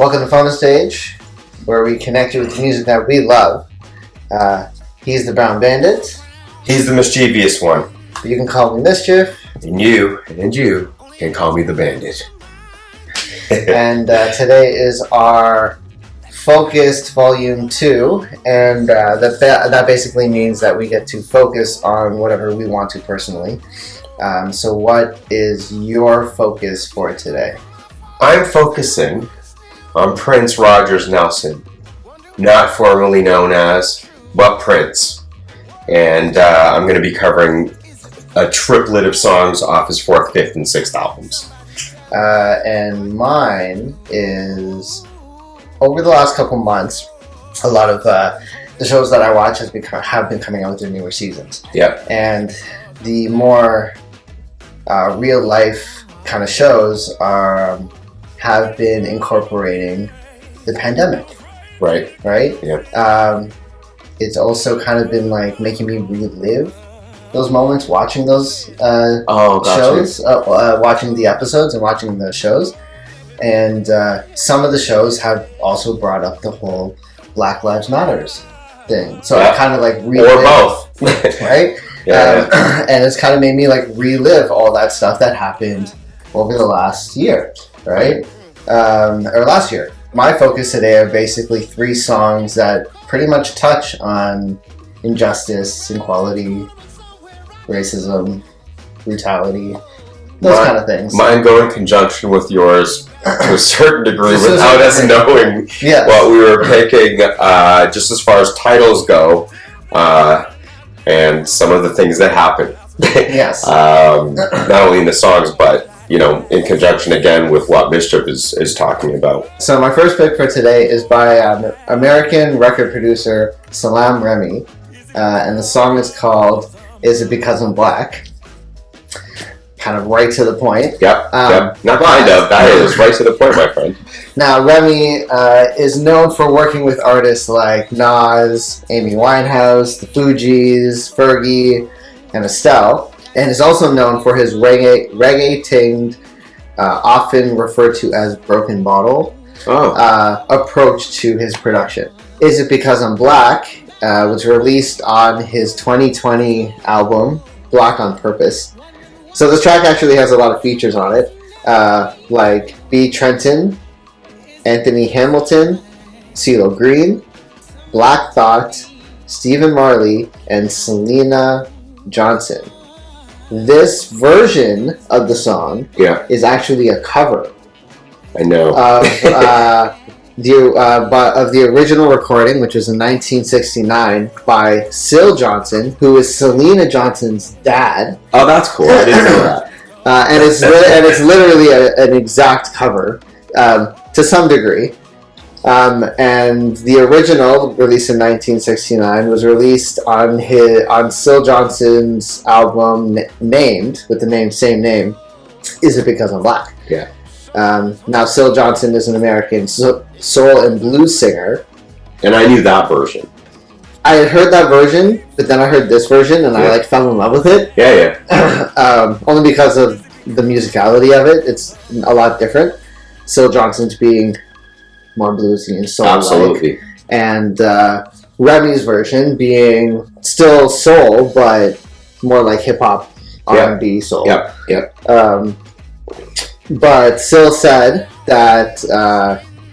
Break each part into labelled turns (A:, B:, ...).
A: Welcome to Phone Stage, where we connect you with the music that we love. He's the Brown Bandit.
B: He's the Mischievous One.
A: You can call me Mischief.
B: And you can call me the Bandit.
A: And today is our focused Volume 2, and that basically means that we get to focus on whatever we want to personally. So what is your focus for today?
B: I'm focusing on Prince Rogers Nelson, not formerly known as, but Prince. And I'm going to be covering a triplet of songs off his 4th, 5th, and 6th albums.
A: And mine is, over the last couple months, a lot of the shows that I watch have been coming out with their newer seasons.
B: Yep.
A: And the more real life kind of shows have been incorporating the pandemic.
B: Right.
A: Yeah. It's also kind of been like making me relive those moments watching those shows, watching the episodes and watching the shows. And some of the shows have also brought up the whole Black Lives Matters thing. So I kind of like relive.
B: Or both.
A: Right?
B: Yeah.
A: And it's kind of made me like relive all that stuff that happened over the last year, right? Or last year. My focus today are basically 3 songs that pretty much touch on injustice, inequality, racism, brutality, those kind of things.
B: Mine go in conjunction with yours to a certain degree without us knowing what we were picking, just as far as titles go, and some of the things that happen.
A: Yes.
B: Not only in the songs, but in conjunction again with what Mischief is talking about.
A: So my first pick for today is by American record producer Salaam Remi, and the song is called "Is It Because I'm Black?" Kind of right to the point.
B: Yep. Not kind of. That is right to the point, my friend.
A: Now, Remi is known for working with artists like Nas, Amy Winehouse, the Fugees, Fergie, and Estelle, and is also known for his reggae-tinged, often referred to as broken bottle, approach to his production. Is It Because I'm Black was released on his 2020 album, Black on Purpose. So this track actually has a lot of features on it, like B. Trenton, Anthony Hamilton, Ceelo Green, Black Thought, Stephen Marley, and Syleena Johnson. This version of the song is actually a cover.
B: I know.
A: Of the original recording, which was in 1969 by Syl Johnson, who is Syleena Johnson's dad.
B: Oh, that's cool. I didn't know that.
A: And it's literally an exact cover to some degree. And the original, released in 1969, was released on Syl Johnson's album named with the same name, "Is It Because I'm Black?"
B: Yeah.
A: Now, Syl Johnson is an American soul and blues singer.
B: And I knew that version.
A: I had heard that version, but then I heard this version, and I fell in love with it.
B: Yeah.
A: Only because of the musicality of it. It's a lot different. Syl Johnson's being more bluesy and soul-like.
B: Absolutely.
A: And Remi's version being still soul, but more like hip-hop, R&B soul.
B: Yep.
A: But Syl said that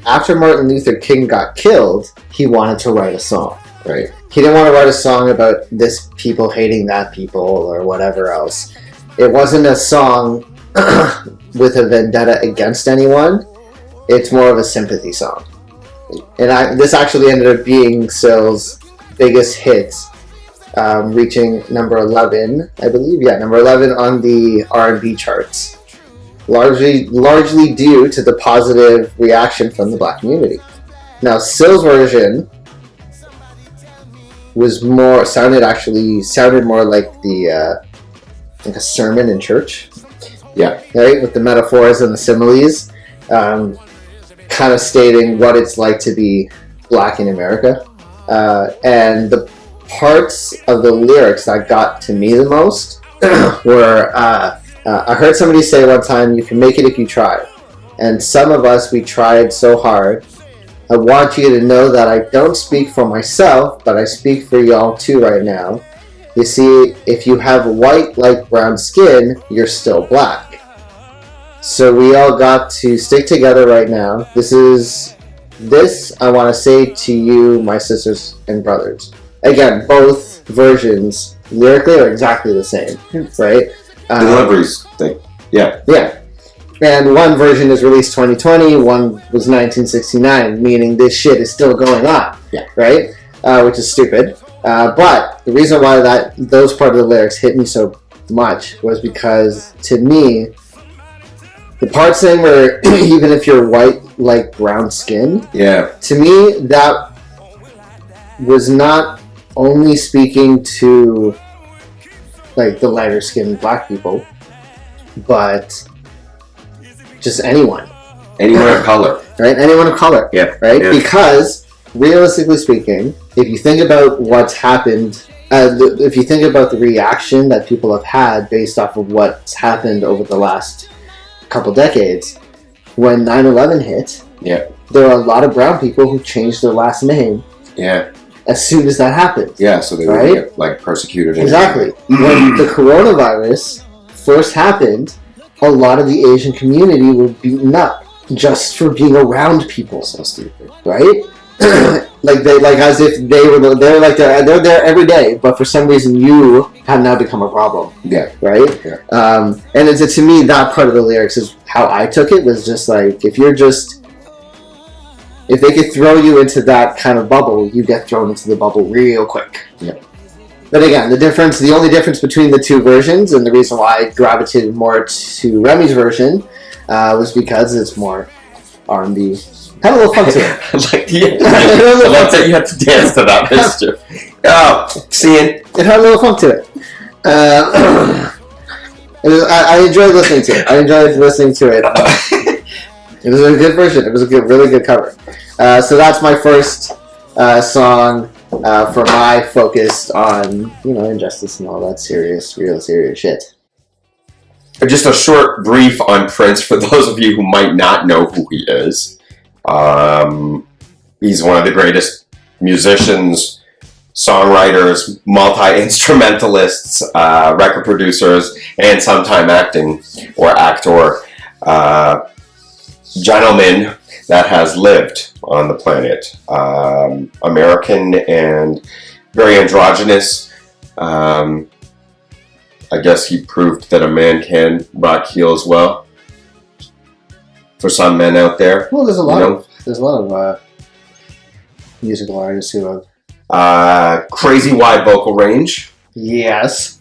A: after Martin Luther King got killed, he wanted to write a song.
B: Right.
A: He didn't want to write a song about this people hating that people or whatever else. It wasn't a song with a vendetta against anyone. It's more of a sympathy song. And this actually ended up being Syl's biggest hit, reaching number 11, I believe. Yeah, number 11 on the R&B charts. Largely due to the positive reaction from the black community. Now, Syl's version was sounded more like like a sermon in church.
B: Yeah.
A: Right, with the metaphors and the similes, kind of stating what it's like to be black in America, and the parts of the lyrics that got to me the most were. I heard somebody say one time, "You can make it if you try." and some of us, we tried so hard. I want you to know that I don't speak for myself, but I speak for y'all too right now. You see, if you have white like brown skin, you're still black. So we all got to stick together right now. This I want to say to you, my sisters and brothers. Again, both versions lyrically are exactly the same, right?
B: Deliveries thing. Yeah.
A: Yeah. And one version is released 2020, one was 1969, meaning this shit is still going on.
B: Yeah.
A: Right? Which is stupid. But the reason why those part of the lyrics hit me so much was because, to me, the part saying where even if you're white like brown skin,
B: yeah,
A: to me that was not only speaking to like the lighter skinned black people, but just anyone
B: of color,
A: right? Anyone of color,
B: yeah,
A: right?
B: Yeah.
A: Because realistically speaking, if you think about what's happened, if you think about the reaction that people have had based off of what's happened over the last couple decades, when 9/11 hit,
B: yeah,
A: there are a lot of brown people who changed their last name.
B: Yeah.
A: As soon as that happened.
B: Yeah, so they would get like persecuted.
A: Exactly. When the coronavirus first happened, a lot of the Asian community were beaten up just for being around people.
B: So stupid,
A: right? As if they're there every day, but for some reason you have now become a problem.
B: Yeah.
A: Right.
B: Yeah.
A: And it's to me that part of the lyrics is how I took it, was just like, if they could throw you into that kind of bubble, you get thrown into the bubble real quick.
B: Yeah.
A: But again, the only difference between the two versions, and the reason why I gravitated more to Remi's version, was because it's more R&B. Had a little fun to it.
B: I love that you had to dance to that, Mischief. Oh, seeing.
A: It had a little fun to it. I enjoyed listening to it. It was a good version. It was a really good cover. So that's my first song for my focus on, injustice and all that real serious shit.
B: Just a short brief on Prince for those of you who might not know who he is. He's one of the greatest musicians, songwriters, multi-instrumentalists, record producers, and sometime acting or actor. Gentleman that has lived on the planet. American and very androgynous. I guess he proved that a man can rock heels well. For some men out there.
A: Well, there's a lot of musical artists who
B: have crazy wide vocal range.
A: Yes.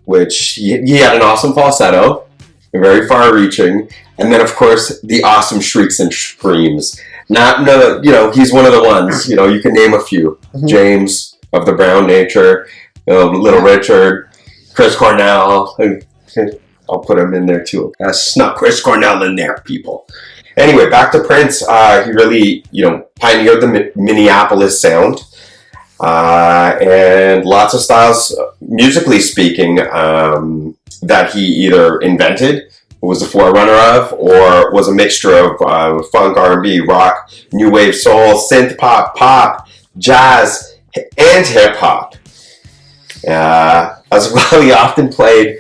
B: Which he had an awesome falsetto, very far-reaching, and then of course the awesome shrieks and screams. He's one of the ones. You can name a few. Mm-hmm. James of the Brown Nature, Little Richard, Chris Cornell. I'll put him in there too. I snuck Chris Cornell in there, people. Anyway, back to Prince. He really, pioneered the Minneapolis sound. And lots of styles, musically speaking, that he either invented, was the forerunner of, or was a mixture of funk, R&B, rock, new wave, soul, synth pop, jazz, and hip hop. As well, he often played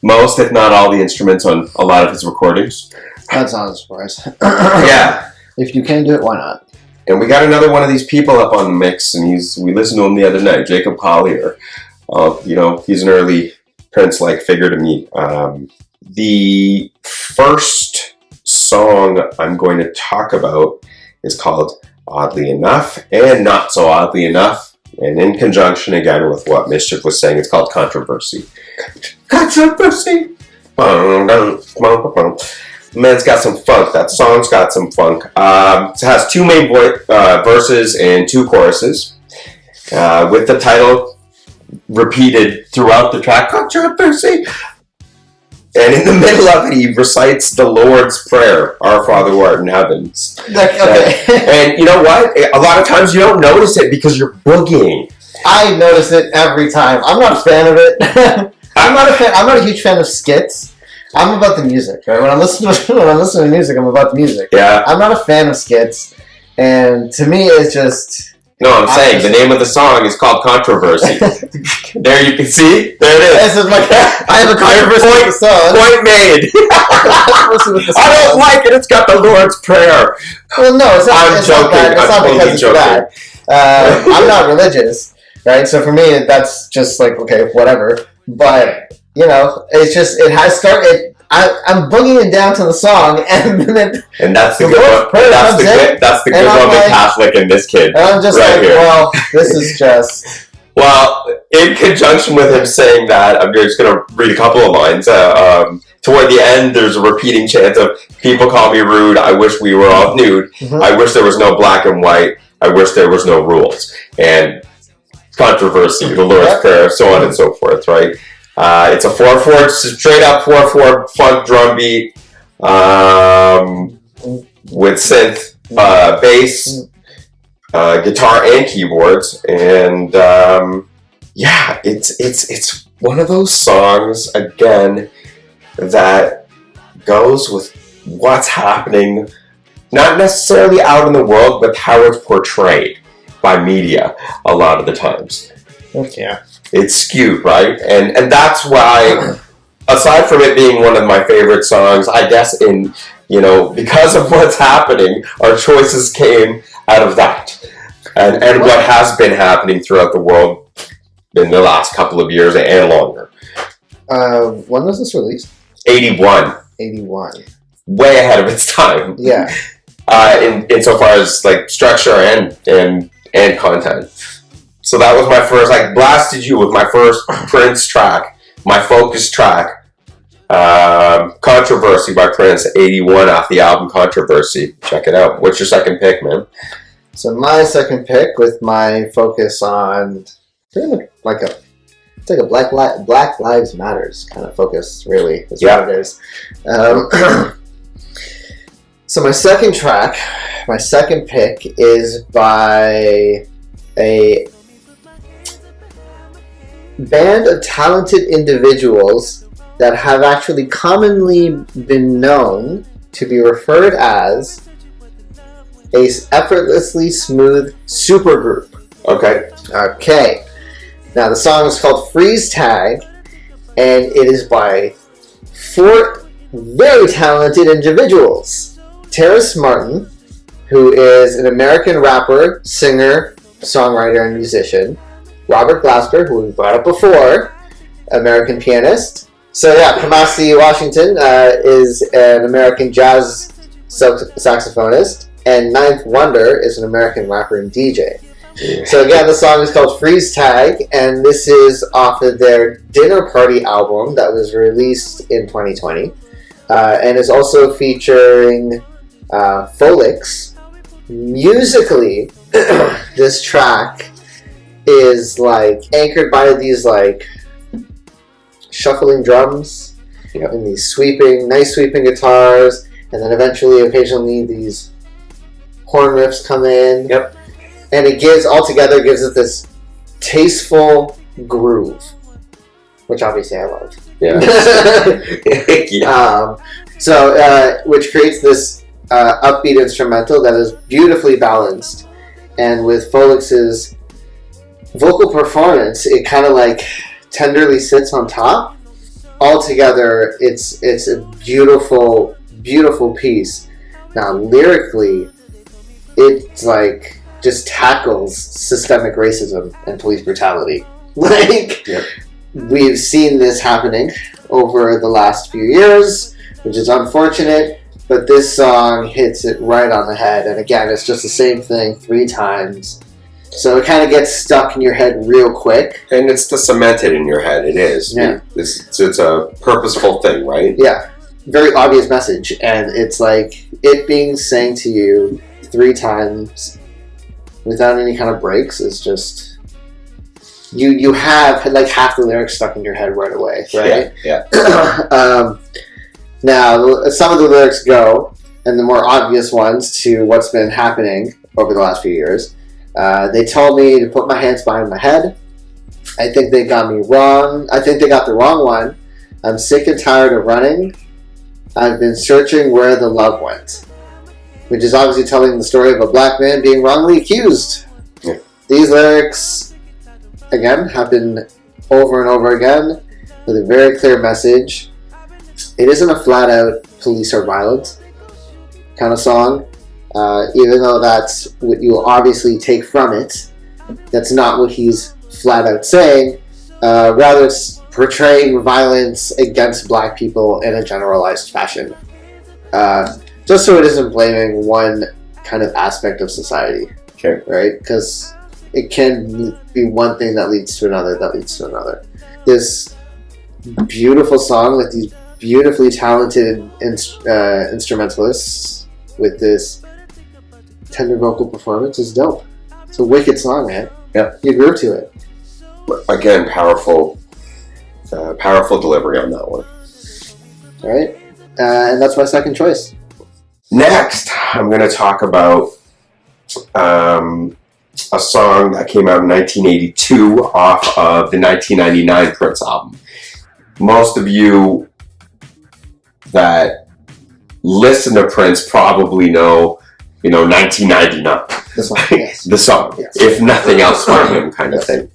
B: most, if not all, the instruments on a lot of his recordings.
A: That's not a surprise.
B: Yeah.
A: If you can do it, why not?
B: And we got another one of these people up on the mix, and we listened to him the other night, Jacob Collier. He's an early Prince-like figure to me. The first song I'm going to talk about is called Oddly Enough, and Not So Oddly Enough. And in conjunction, again, with what Mischief was saying, it's called Controversy. Controversy! Man's got some funk. That song's got some funk. It has two main verses and two choruses, with the title repeated throughout the track, Controversy. And in the middle of it, he recites the Lord's Prayer, Our Father who art in heaven.
A: Okay.
B: And you know what? A lot of times you don't notice it because you're boogieing.
A: I notice it every time. I'm not a fan of it. I'm not a huge fan of skits. I'm about the music, right? When I'm listening to music, I'm about the music.
B: Yeah.
A: I'm not a fan of skits, and to me, it's just.
B: No, I'm saying the name of the song is called Controversy. There you can see. There it is.
A: I have a controversy with the song.
B: Point made. I don't like it. It's got the Lord's Prayer.
A: Well, no, it's not.
B: I'm joking.
A: It's not because it's bad. I'm not religious, right? So for me, that's just like, okay, whatever. But, it's just, it has started. I'm boogieing down to the song, and
B: that's the good one. That's the good Roman Catholic in this kid.
A: And I'm just
B: right here.
A: Well, this is just.
B: Well, in conjunction with him saying that, I'm just going to read a couple of lines. Toward the end, there's a repeating chant of, people call me rude, I wish we were all nude, I wish there was no black and white, I wish there was no rules. And controversy, the Lord's Prayer, so on and so forth, right? It's a 4/4, straight up 4/4 funk drum beat with synth, bass, guitar, and keyboards, and it's one of those songs again that goes with what's happening, not necessarily out in the world, but how it's portrayed by media a lot of the times.
A: Yeah.
B: It's skewed, right? And that's why, aside from it being one of my favorite songs, I guess because of what's happening, our choices came out of that. And what has been happening throughout the world in the last couple of years and longer.
A: When was this released?
B: 81.
A: 81.
B: Way ahead of its time.
A: Yeah.
B: Insofar as like structure and content. So that was my first, blasted you with my first Prince track, my focus track, Controversy by Prince, 81 off the album Controversy. Check it out. What's your second pick, man?
A: So my second pick, with my focus on pretty much it's like a Black Lives Matters kind of focus, really, is what it is. So my second pick is by a band of talented individuals that have actually commonly been known to be referred as a effortlessly smooth supergroup. Okay. Now the song is called Freeze Tag, and it is by 4 very talented individuals. Terrace Martin, who is an American rapper, singer, songwriter, and musician. Robert Glasper, who we brought up before, American pianist. So yeah, Kamasi Washington is an American jazz saxophonist, and Ninth Wonder is an American rapper and DJ. Yeah. So again, the song is called Freeze Tag, and this is off of their Dinner Party album that was released in 2020, and is also featuring Phoelix. Musically, this track is anchored by these shuffling drums and these nice sweeping guitars, and then occasionally these horn riffs come in.
B: Yep.
A: And it gives it this tasteful groove, which obviously I love.
B: Yeah.
A: Which creates this upbeat instrumental that is beautifully balanced, and with Phoelix's vocal performance, it kind of tenderly sits on top. Altogether, it's a beautiful, beautiful piece. Now, lyrically, it just tackles systemic racism and police brutality. We've seen this happening over the last few years, which is unfortunate, but this song hits it right on the head. And again, it's just the same thing 3 times. So it kind of gets stuck in your head real quick.
B: And it's to cement it in your head, it is.
A: Yeah.
B: It's a purposeful thing, right?
A: Yeah. Very obvious message. And it's it being sang to you 3 times without any kind of breaks is just... You have half the lyrics stuck in your head right away, right?
B: Yeah.
A: Now, some of the lyrics go, and the more obvious ones, to what's been happening over the last few years. They told me to put my hands behind my head. I think they got me wrong. I think they got the wrong one. I'm sick and tired of running. I've been searching where the love went. Which is obviously telling the story of a black man being wrongly accused.
B: Yeah.
A: These lyrics, again, happen over and over again with a very clear message. It isn't a flat-out police are violent kind of song, even though that's what you will obviously take from it. That's not what he's flat-out saying. Rather, it's portraying violence against black people in a generalized fashion. Just so it isn't blaming one kind of aspect of society.
B: Okay.
A: Right? Because it can be one thing that leads to another, that leads to another. This beautiful song with these beautifully talented instrumentalists with this tender vocal performance is dope. It's a wicked song, man.
B: Yeah.
A: You groove to it.
B: Again, powerful delivery on that one.
A: All right? And that's my second choice.
B: Next, I'm going to talk about a song that came out in 1982 off of the 1999 Prince album. Most of you that listen to Prince probably know, 1999.
A: The song, yes.
B: The song,
A: yes.
B: If nothing else from him kind of thing.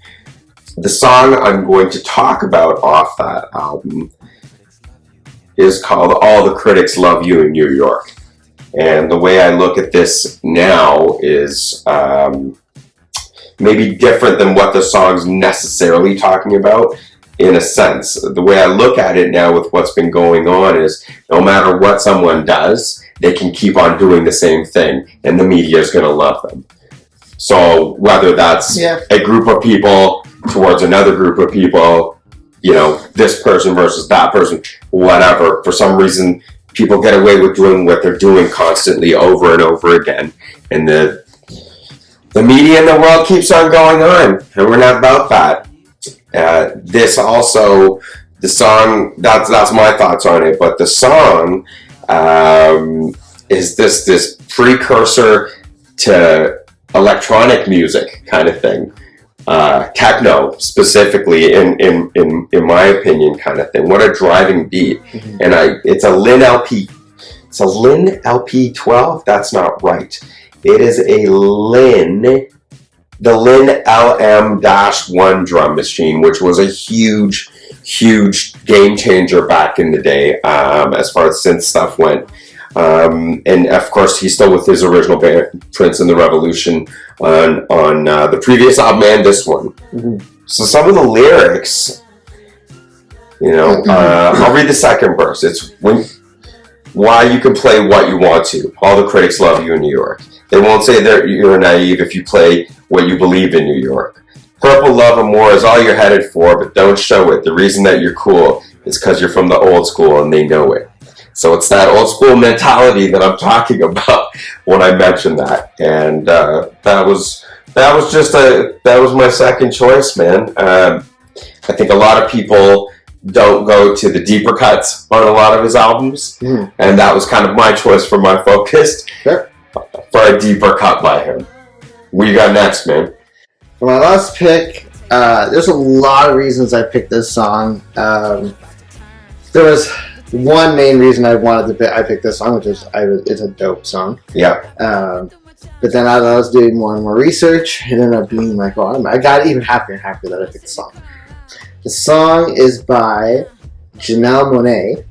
B: The song I'm going to talk about off that album is called All the Critics Love You in New York. And the way I look at this now is maybe different than what the song's necessarily talking about, in a sense. The way I look at it now with what's been going on is no matter what someone does, they can keep on doing the same thing, and the media is going to love them. So whether that's a group of people towards another group of people, this person versus that person, whatever, for some reason, people get away with doing what they're doing constantly over and over again. And the media in the world keeps on going on, and we're not about that. This also, the song, that's my thoughts on it, but the song is this precursor to electronic music kind of thing. Techno, specifically, in my opinion, kind of thing. What a driving beat. Mm-hmm. And it's a Lin LP. It's a Lin LP 12? That's not right. It is a the Lin LM-1 drum machine, which was a huge game changer back in the day, as far as synth stuff went. And of course, he's still with his original band, Prince and the Revolution, on the previous album and this one. Mm-hmm. So some of the lyrics, I'll read the second verse. It's why you can play what you want to. All the critics love you in New York. They won't say that you're naive if you play what you believe in New York. Purple love and war is all you're headed for, but don't show it. The reason that you're cool is because you're from the old school and they know it. So it's that old school mentality that I'm talking about when I mentioned that. And that was my second choice, man. I think a lot of people don't go to the deeper cuts on a lot of his albums. Mm. And that was kind of my choice for my focus.
A: Sure.
B: For a deeper cut by him. What you got next, man?
A: For my last pick, there's a lot of reasons I picked this song. There was one main reason I picked this song, which is it's a dope song.
B: Yeah.
A: But then as I was doing more and more research, it ended up being like, I got even happier and happier that I picked the song. The song is by Janelle Monae.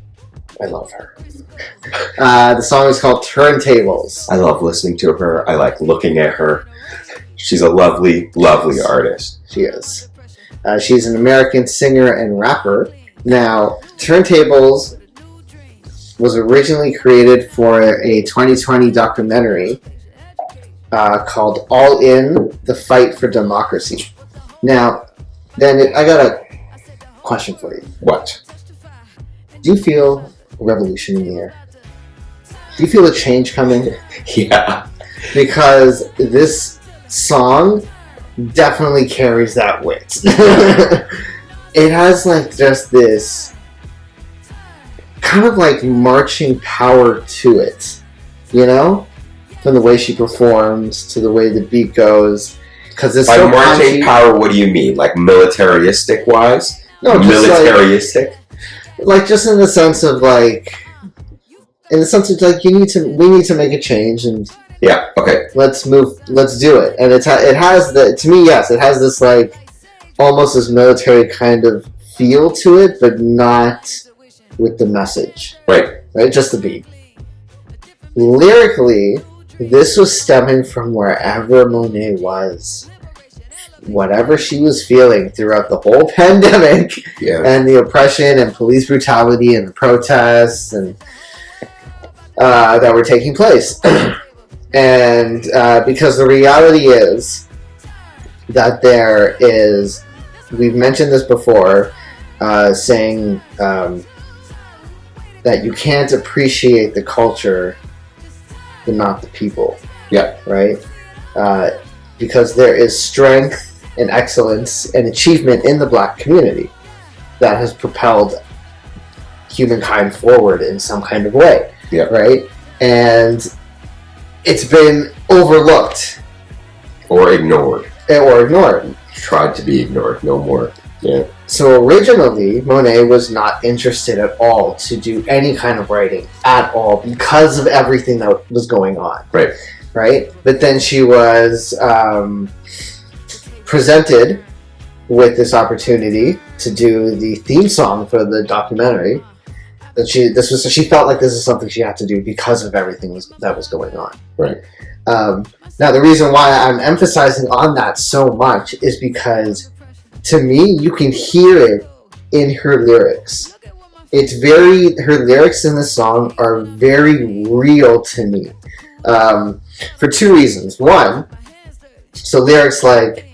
A: I love her. The song is called Turntables.
B: I love listening to her. I like looking at her. She's a lovely, lovely artist.
A: She is. She's an American singer and rapper. Now, Turntables was originally created for a 2020 documentary called All In, The Fight for Democracy. Now, then I got a question for you.
B: What?
A: Do you feel a revolution in the air? Do you feel a change coming?
B: Yeah.
A: Because this song definitely carries that weight. It has just this kind of marching power to it, from the way she performs to the way the beat goes. Because it's
B: by
A: so
B: marching
A: punchy.
B: Power, what do you mean? Militaristic wise?
A: No, just
B: militaristic.
A: Like, just in the sense of, like, we need to make a change, and
B: yeah, okay,
A: let's do it. And it has to me, yes, it has this, like, almost this military kind of feel to it, but not with the message.
B: Right,
A: just the beat. Lyrically, this was stemming from wherever Monae was. Whatever she was feeling throughout the whole pandemic, and the oppression and police brutality and the protests and that were taking place. And because the reality is that we've mentioned this before, saying that you can't appreciate the culture but not the people.
B: Yeah.
A: Right? Because there is strength and excellence and achievement in the Black community that has propelled humankind forward in some kind of way.
B: Yeah.
A: Right? And it's been overlooked.
B: Or ignored.
A: Tried
B: to be ignored, no more. Yeah.
A: So originally, Monae was not interested at all to do any kind of writing at all because of everything that was going on.
B: Right.
A: Right? But then she was presented with this opportunity to do the theme song for the documentary. She felt like this is something she had to do because of everything that was going on.
B: Right.
A: Now, the reason why I'm emphasizing on that so much is because, to me, you can hear it in her lyrics. Her lyrics in this song are very real to me. For two reasons. One, so lyrics like,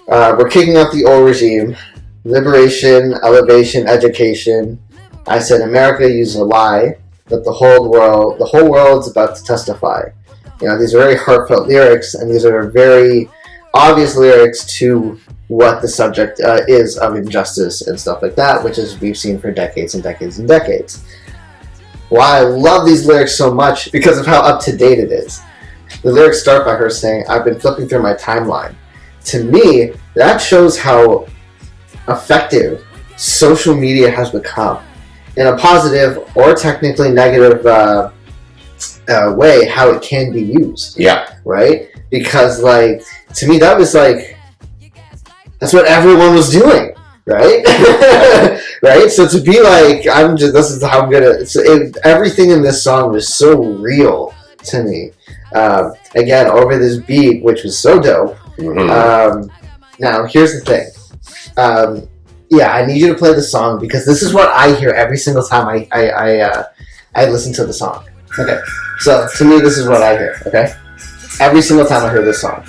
A: we're kicking out the old regime, liberation, elevation, education. I said America used a lie, but the whole world's about to testify. These are very heartfelt lyrics, and these are very obvious lyrics to what the subject is of injustice and stuff like that, which is we've seen for decades and decades and decades. Why I love these lyrics so much, because of how up to date it is. The lyrics start by her saying, "I've been flipping through my timeline." To me, that shows how effective social media has become. In a positive or technically negative way, how it can be used.
B: Yeah. Right?
A: Because, like, to me, that's what everyone was doing. Right? Right? So to be like, this is how I'm gonna... everything in this song was so real to me. Again, over this beat, which was so dope.
B: Mm-hmm.
A: Now, here's the thing. I need you to play the song because this is what I hear every single time I listen to the song. Okay, so to me, this is what I hear. Okay, every single time I hear this song,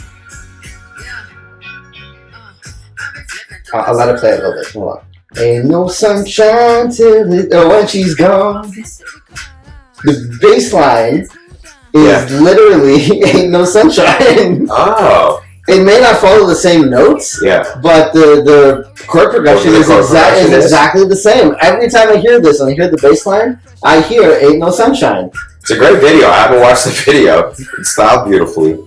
A: I'll let it play a little bit. Hold on. Ain't no sunshine when she's gone. The bass line is literally "Ain't no sunshine."
B: Oh.
A: It may not follow the same notes, but the chord progression is exactly the same. Every time I hear this and I hear the bass line, I hear "Ain't No Sunshine."
B: It's a great video. I haven't watched the video. It's styled beautifully,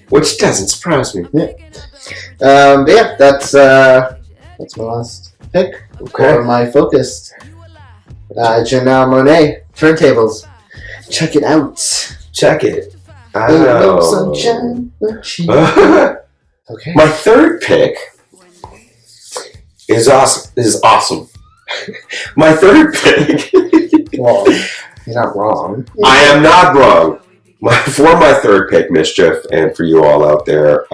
B: which doesn't surprise me.
A: Yeah. That's my last pick for my focus. Janelle Monae, Turntables. Check it out.
B: Check it.
A: Ain't no sunshine. Okay.
B: My third pick is awesome. My third pick.
A: Well, you're not wrong.
B: I am not wrong. For my third pick, Mischief, and for you all out there,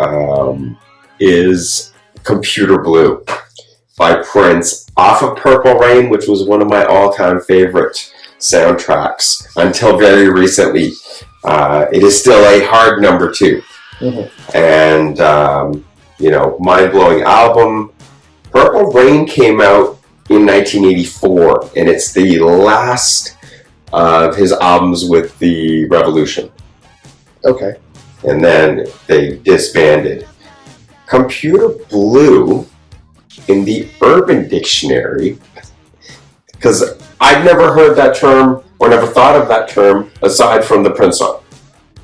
B: is Computer Blue by Prince off of Purple Rain, which was one of my all-time favorite soundtracks until very recently. It is still a hard number 2. Mm-hmm. And, mind-blowing album. Purple Rain came out in 1984, and it's the last of his albums with the Revolution.
A: Okay.
B: And then they disbanded. Computer Blue, in the Urban Dictionary, because I've never heard that term or never thought of that term aside from the Prince song.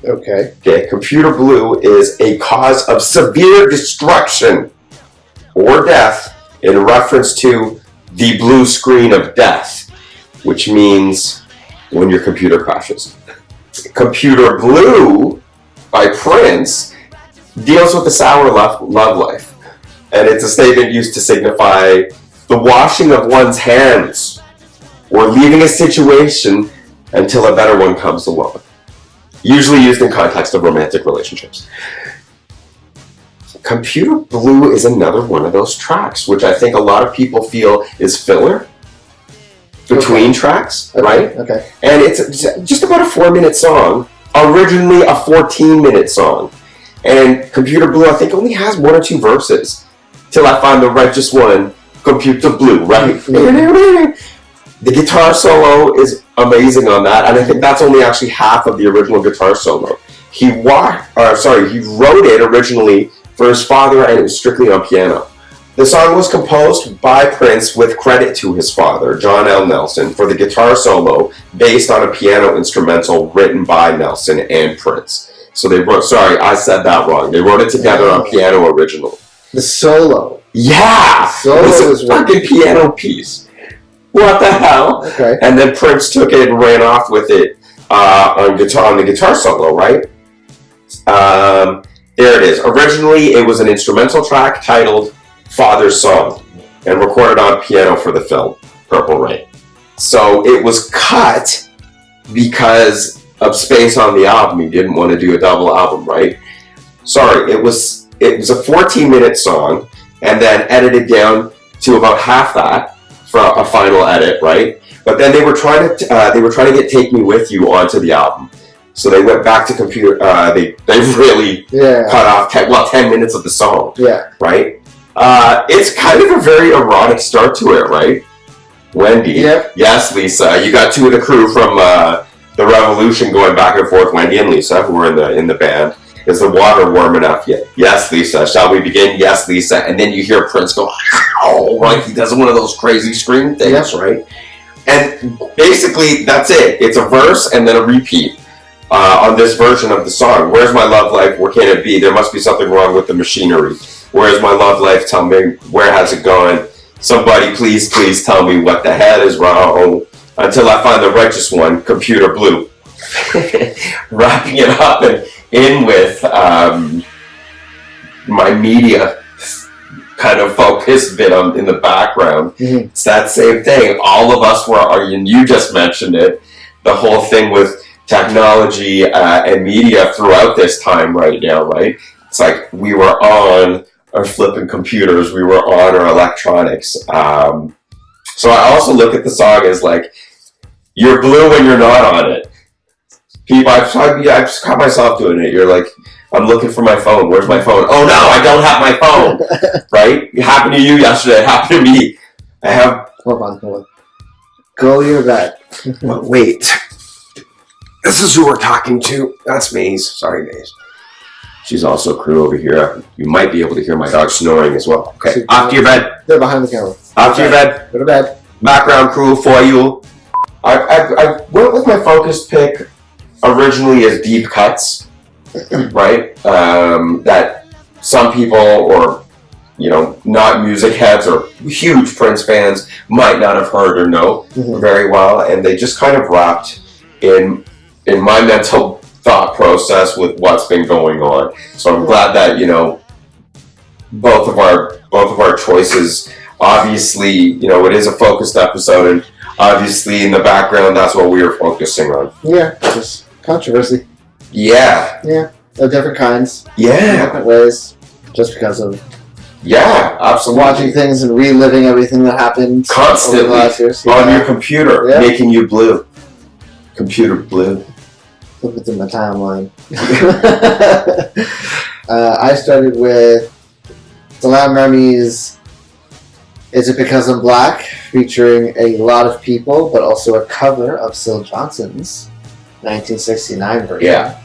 A: Okay.
B: Computer Blue is a cause of severe destruction or death in reference to the blue screen of death, which means when your computer crashes. Computer Blue by Prince deals with the sour love life. And it's a statement used to signify the washing of one's hands or leaving a situation until a better one comes along. Usually used in context of romantic relationships. Computer Blue is another one of those tracks, which I think a lot of people feel is filler between tracks, right?
A: Okay.
B: And it's just about a 4-minute song, originally a 14-minute song. And Computer Blue, I think, only has 1 or 2 verses. Till I find the righteous one, Computer Blue, right? The guitar solo is amazing on that, and I think that's only actually half of the original guitar solo. He wrote it originally for his father, and it was strictly on piano. The song was composed by Prince with credit to his father, John L. Nelson, for the guitar solo based on a piano instrumental written by Nelson and Prince. So they wrote, sorry, I said that wrong. They wrote it together on piano original.
A: The solo.
B: Yeah!
A: The solo
B: was a fucking piano piece. What the hell?
A: Okay.
B: And then Prince took it and ran off with it on the guitar solo, right? There it is. Originally, it was an instrumental track titled Father's Song and recorded on piano for the film Purple Rain. So it was cut because of space on the album. He didn't want to do a double album, right? Sorry, it was a 14-minute song and then edited down to about half that for a final edit, right? But then they were trying to get Take Me With You onto the album. So they went back to computer. They really cut off 10 minutes of the song.
A: Yeah.
B: Right. It's kind of a very erotic start to it, right? Wendy.
A: Yep.
B: Yes, Lisa. You got 2 of the crew from the Revolution going back and forth. Wendy and Lisa, who were in the band. Is the water warm enough yet? Yes, Lisa. Shall we begin? Yes, Lisa. And then you hear Prince go, "Ow!" Right? He does one of those crazy scream things, right? And basically, that's it. It's a verse and then a repeat on this version of the song. Where's my love life? Where can it be? There must be something wrong with the machinery. Where's my love life? Tell me, where has it gone? Somebody, please, please tell me what the hell is wrong. Until I find the righteous one, Computer Blue. Wrapping it up and in with my media kind of focused bit in the background. Mm-hmm. It's that same thing. All of us were, and you just mentioned it, the whole thing with technology and media throughout this time right now, right? It's like we were on our flipping computers, we were on our electronics. So I also look at the song as like, you're blue when you're not on it. People, I've just caught myself doing it. You're like, I'm looking for my phone. Where's my phone? Oh no, I don't have my phone. Right? It happened to you yesterday. It happened to me. I have...
A: Hold on. Go your bed.
B: Well, wait. This is who we're talking to. That's Maze. Sorry, Maze. She's also a crew over here. You might be able to hear my dog snoring as well. Okay, off to your bed.
A: They're behind the camera.
B: Off to your bed.
A: Go to bed.
B: Background crew for you. I went with my focus pick originally as deep cuts, right? That some people, or not music heads or huge Prince fans, might not have heard or know very well, and they just kind of wrapped in my mental thought process with what's been going on. So I'm glad that both of our choices. Obviously, it is a focused episode, and obviously in the background, that's what we were focusing on.
A: Yeah, just controversy.
B: Yeah.
A: Yeah, of different kinds.
B: Yeah.
A: In different ways, just because of.
B: Yeah, absolutely.
A: Watching things and reliving everything that happened
B: constantly
A: over the last years.
B: On your computer, making you blue. Computer blue.
A: Look at my timeline. I started with Salaam Remi's Is It Because I'm Black, featuring a lot of people, but also a cover of Syl Johnson's 1969 version.
B: Yeah.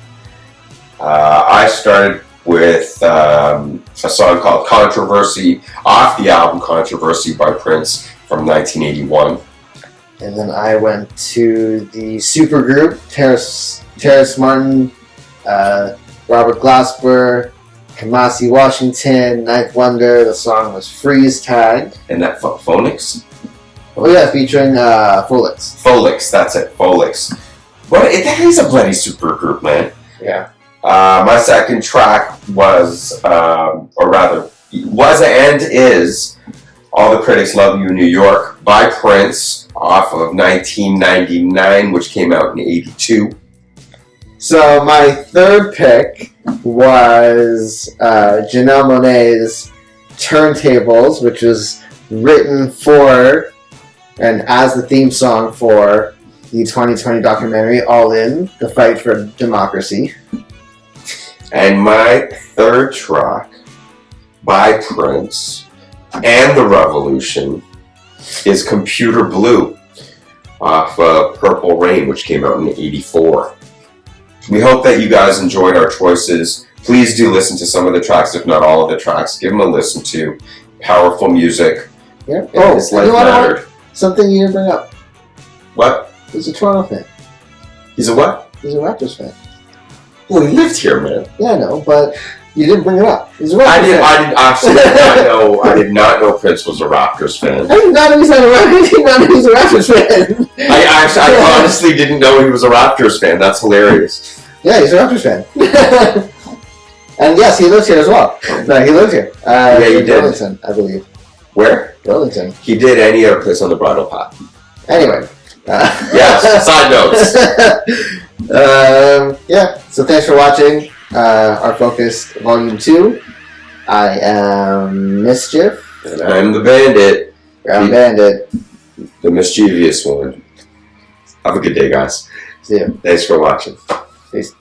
B: I started with a song called Controversy, off the album Controversy by Prince from 1981.
A: And then I went to the supergroup, Terrace Martin, Robert Glasper, Kamasi Washington, Ninth Wonder. The song was Freeze Tag.
B: And that Phoenix?
A: Oh yeah, featuring Phoelix.
B: Phoelix, that's it, Phoelix. He's a bloody super group, man.
A: Yeah.
B: My second track was and is All the Critics Love You, New York by Prince off of 1999, which came out in 82.
A: So my third pick was Janelle Monae's Turntables, which was written for and as the theme song for the 2020 documentary All In, The Fight for Democracy.
B: And my third track by Prince and The Revolution is Computer Blue off Purple Rain, which came out in 84. We hope that you guys enjoyed our choices. Please do listen to some of the tracks, if not all of the tracks. Give them a listen to. Powerful music.
A: Yeah.
B: Oh, his life mattered.
A: Something you didn't bring up.
B: What?
A: He's a Toronto fan.
B: He's a what?
A: He's a Raptors fan.
B: Well, he lived here, man.
A: Yeah, I know, but you didn't bring it up. He's a Raptors fan.
B: I did not know Prince was a Raptors fan.
A: I did not know he's not a Raptors. I did not know he's a Raptors fan.
B: I honestly didn't know he was a Raptors fan. That's hilarious.
A: Yeah, he's a Raptors fan. And yes, he lives here as well. No, he lives here.
B: Yeah, he did.
A: Burlington, I believe.
B: Where?
A: Burlington.
B: He did any other place on the bridle path.
A: Anyway.
B: Yes, side notes.
A: Yeah, so thanks for watching our Focus Volume 2. I am Mischief.
B: And I'm the Bandit.
A: I'm Bandit.
B: The Mischievous One. Have a good day, guys.
A: See you.
B: Thanks for watching.
A: Peace.